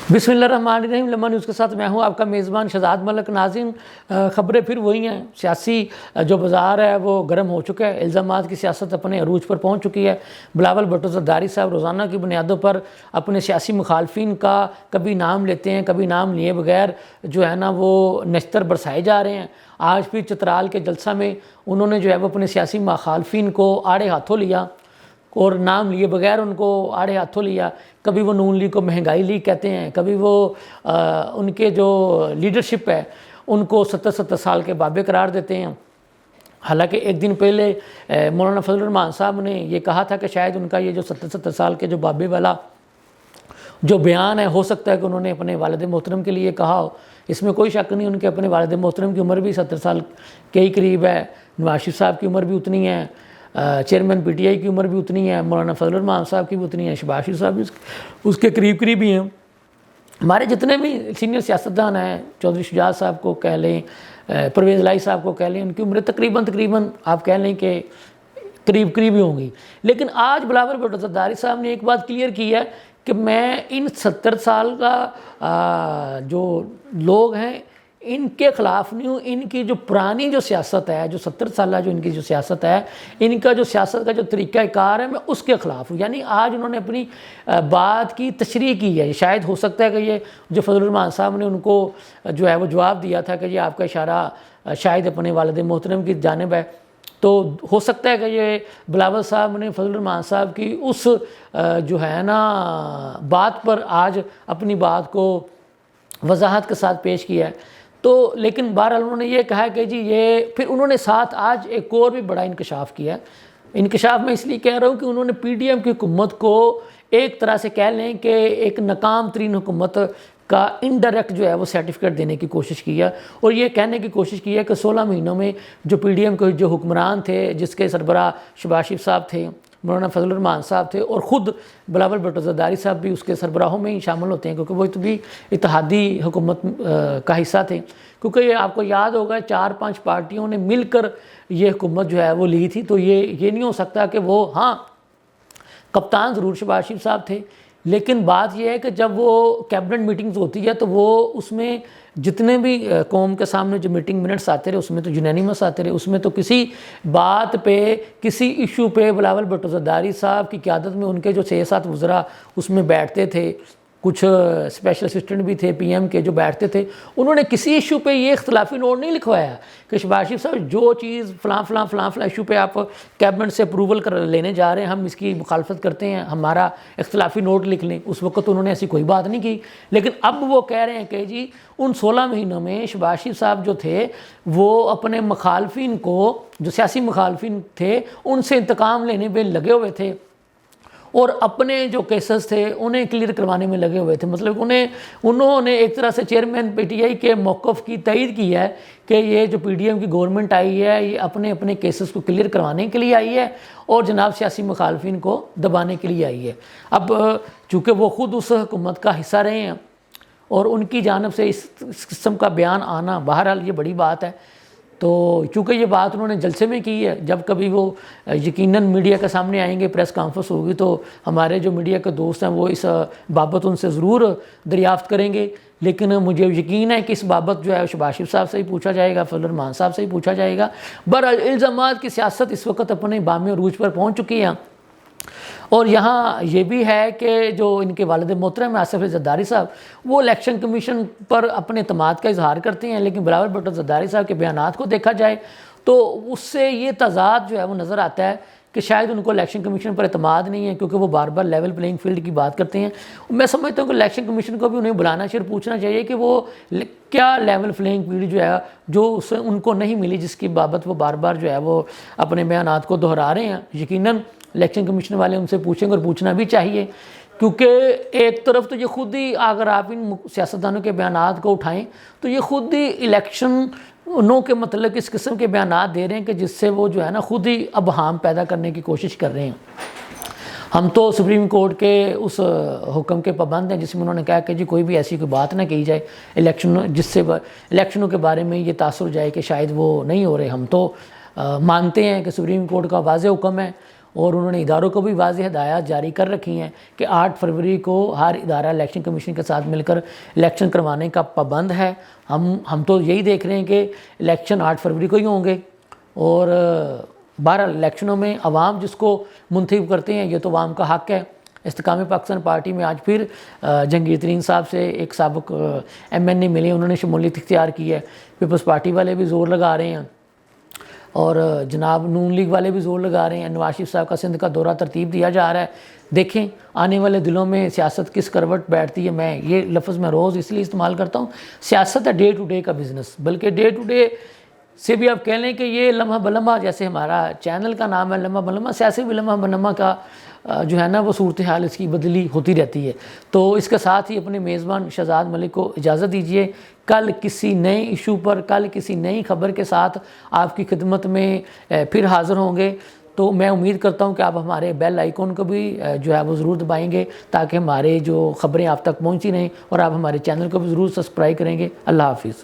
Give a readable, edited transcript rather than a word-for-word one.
बिस्मिल्लाहिर्रहमानिर्रहीम। लम्हा न्यूज़ के साथ मैं हूं आपका मेज़बान शहजाद मलिक। नाज़रीन, ख़बरें फिर वही हैं। सियासी जो बाज़ार है वो गर्म हो चुका है। इल्ज़ामात की सियासत अपने अरूज पर पहुंच चुकी है। बिलावल भुट्टो ज़रदारी साहब रोज़ाना की बुनियादों पर अपने सियासी मुखालफिन का कभी नाम लेते हैं, कभी नाम लिए बगैर जो है ना वो नश्तर बरसाए जा रहे हैं। आज भी चित्राल के जलसा में उन्होंने जो है वो अपने सियासी मुखालफिन को आड़े हाथों लिया और नाम लिए बगैर उनको आड़े हाथों लिया। कभी वो नून लीग को महंगाई लीग कहते हैं, कभी वो उनके जो लीडरशिप है उनको 70-70 साल के बाबे करार देते हैं। हालांकि एक दिन पहले मौलाना फजल रहमान साहब ने ये कहा था कि शायद उनका ये जो 70-70 साल के जो बाबे वाला जो बयान है हो सकता है कि उन्होंने अपने वालिद मोहतरम के लिए कहा हो। इसमें कोई शक नहीं, उनके अपने वालिद मोहतरम की उम्र भी 70 साल के ही करीब है। नवाज शरीफ साहब की उम्र भी उतनी है, चेयरमैन पीटीआई की उम्र भी उतनी है, मौलाना फजल रहमान साहब की भी उतनी है, शहबाज शरीफ साहब भी उसके करीब करीब ही हैं। हमारे जितने भी सीनियर सियासतदान हैं, चौधरी शुजात साहब को कह लें, परवेज़ लाई साहब को कह लें, उनकी उम्र तकरीबन आप कह लें कि करीब करीब ही होंगी। लेकिन आज बिलावल भुट्टो ज़रदारी साहब ने एक बात क्लियर की है कि मैं इन 70 साल का जो लोग हैं इनके ख़िलाफ़ नहीं हूँ। इनकी जो पुरानी जो सियासत है, जो 70 साल जो इनकी जो सियासत है, इनका जो सियासत का जो तरीक़ाकार है, मैं उसके ख़िलाफ़ हूँ। यानी आज उन्होंने अपनी बात की तशरीह की है। शायद हो सकता है कि ये जो फजल रहमान साहब ने उनको जो है वो जवाब दिया था कि ये आपका इशारा शायद अपने वालिद मोहतरम की जानिब है, तो हो सकता है कि ये बिलावल साहब ने फजल रहमान साहब की उस जो है ना बात पर आज अपनी बात को वजाहत के साथ पेश किया है। तो लेकिन बहरहाल उन्होंने ये कहा कि जी ये, फिर उन्होंने साथ आज एक और भी बड़ा इंकशाफ किया है। इंकशाफ मैं इसलिए कह रहा हूँ कि उन्होंने पीडीएम की हुकूमत को एक तरह से कह लें कि एक नाकाम तरीन हुकूमत का इनडायरेक्ट जो है वो सर्टिफिकेट देने की कोशिश की है और ये कहने की कोशिश की है कि 16 महीनों में जो पीडीएम के जो हुक्मरान थे, जिसके सरबराह शहबाज शरीफ साहब थे, मौलाना फजल रहमान साहब थे और ख़ुद बिलावल भुट्टो ज़रदारी साहब भी उसके सरबराहों में ही शामिल होते हैं, क्योंकि वो तो भी इत्तेहादी हुकूमत का हिस्सा थे। क्योंकि ये आपको याद होगा 4-5 पार्टियों ने मिलकर ये हुकूमत जो है वो ली थी। तो ये नहीं हो सकता कि वो, हाँ कप्तान ज़रूर शहबाज शरीफ साहब थे, लेकिन बात यह है कि जब वो कैबिनेट मीटिंग्स होती है तो वो उसमें जितने भी कौम के सामने जो मीटिंग मिनट्स आते रहे उसमें तो यूनैनिमस आते रहे। उसमें तो किसी बात पे, किसी इशू पे बिलावल भुट्टो ज़रदारी साहब की क़यादत में उनके जो 6-7 वज़रा उसमें बैठते थे, कुछ स्पेशल असिस्टेंट भी थे पीएम के जो बैठते थे, उन्होंने किसी इशू पे ये इख्तलाफी नोट नहीं लिखवाया कि शहबाज शरीफ साहब जो चीज़ फ़लाँ इशू पे आप कैबिनेट से अप्रूवल कर लेने जा रहे हैं, हम इसकी मुखालफत करते हैं, हमारा इख्तलाफी नोट लिख लें। उस वक्त तो उन्होंने ऐसी कोई बात नहीं की। लेकिन अब वो कह रहे हैं कि जी उन 16 महीनों में शहबाज शरीफ साहब जो थे वो अपने मुखालफिन को, जो सियासी मुखालफिन थे, उनसे इंतकाम लेने में लगे हुए थे और अपने जो केसेस थे उन्हें क्लियर करवाने में लगे हुए थे। मतलब उन्होंने एक तरह से चेयरमैन पीटीआई के मौक़िफ़ की तईद की है कि ये जो पीडीएम की गवर्नमेंट आई है ये अपने केसेस को क्लियर करवाने के लिए आई है और जनाब सियासी मुखालफिन को दबाने के लिए आई है। अब चूँकि वो ख़ुद उस हुकूमत का हिस्सा रहे हैं और उनकी जानिब से इस किस्म का बयान आना बहरहाल ये बड़ी बात है। तो चूँकि ये बात उन्होंने जलसे में की है, जब कभी वो यकीनन मीडिया के सामने आएंगे, प्रेस कॉन्फ्रेंस होगी, तो हमारे जो मीडिया के दोस्त हैं वो इस बाबत उनसे ज़रूर दरियाफ़्त करेंगे। लेकिन मुझे यकीन है कि इस बाबत जो है शहबाज शरीफ साहब से ही पूछा जाएगा, फजल रहमान साहब से ही पूछा जाएगा। बहरहाल इल्ज़ामात की सियासत इस वक्त अपने बामे अरूज पर पहुँच चुकी है। और यहाँ ये भी है कि जो इनके वालिद मोहतरम आसिफ अली ज़रदारी साहब वो इलेक्शन कमीशन पर अपने एतमाद का इजहार करते हैं, लेकिन बिलावल भुट्टो ज़रदारी साहब के बयानात को देखा जाए तो उससे ये तज़ाद जो है वो नज़र आता है कि शायद उनको इलेक्शन कमीशन पर एतमाद नहीं है, क्योंकि वो बार बार लेवल प्लेइंग फील्ड की बात करते हैं। मैं समझता हूँ कि इलेक्शन कमीशन को भी उन्हें बुलाना चाहिए, पूछना चाहिए कि वो क्या लेवल प्लेइंग फील्ड जो है जो उससे उनको नहीं मिली, जिसकी बाबत वो बार बार जो है वो अपने बयानात को दोहरा रहे हैं। यकीनन इलेक्शन कमीशन वाले उनसे पूछेंगे और पूछना भी चाहिए, क्योंकि एक तरफ तो ये खुद ही, अगर आप इन सियासतदानों के बयानात को उठाएं तो ये खुद ही इलेक्शनों के मतलब इस किस्म के बयानात दे रहे हैं कि जिससे वो जो है ना खुद ही अबहाम पैदा करने की कोशिश कर रहे हैं। हम तो सुप्रीम कोर्ट के उस हुक्म के पाबंद हैं जिसमें उन्होंने कहा कि जी कोई भी ऐसी कोई बात ना की जाए जिससे इलेक्शनों के बारे में ये तासुर जाए कि शायद वो नहीं हो रहे। हम तो मानते हैं कि सुप्रीम कोर्ट का वाज़ेह हुक्म है اور انہوں نے اداروں کو بھی واضح ہدایات جاری کر رکھی ہیں کہ 8 فروری کو ہر ادارہ الیکشن کمیشن کے ساتھ مل کر الیکشن کروانے کا پابند ہے۔ ہم تو یہی دیکھ رہے ہیں کہ الیکشن 8 فروری کو ہی ہوں گے، اور بہرحال الیکشنوں میں عوام جس کو منتخب کرتے ہیں یہ تو عوام کا حق ہے۔ استحکام پاکستان پارٹی میں آج پھر جہانگیر ترین صاحب سے ایک سابق ایم این اے ملے، انہوں نے شمولیت اختیار کی ہے۔ پیپلز پارٹی والے بھی زور لگا رہے ہیں، اور جناب نون لیگ والے بھی زور لگا رہے ہیں۔ نواز شریف صاحب کا سندھ کا دورہ ترتیب دیا جا رہا ہے، دیکھیں آنے والے دنوں میں سیاست کس کروٹ بیٹھتی ہے۔ میں یہ لفظ میں روز اس لیے استعمال کرتا ہوں، سیاست ہے ڈے ٹو ڈے کا بزنس، بلکہ ڈے ٹو ڈے سے بھی آپ کہہ لیں کہ یہ لمحہ بلمحہ، جیسے ہمارا چینل کا نام ہے لمحہ بلمحہ، سیاسی بھی لمحہ بلمحہ کا جو ہے نا وہ صورتحال اس کی بدلی ہوتی رہتی ہے۔ تو اس کے ساتھ ہی اپنے میزبان شہزاد ملک کو اجازت دیجیے، کل کسی نئے ایشو پر، کل کسی نئی خبر کے ساتھ آپ کی خدمت میں پھر حاضر ہوں گے۔ تو میں امید کرتا ہوں کہ آپ ہمارے بیل آئیکن کو بھی جو ہے وہ ضرور دبائیں گے، تاکہ ہمارے جو خبریں آپ تک پہنچی رہیں، اور آپ ہمارے چینل کو بھی ضرور سبسکرائب کریں گے۔ اللہ حافظ۔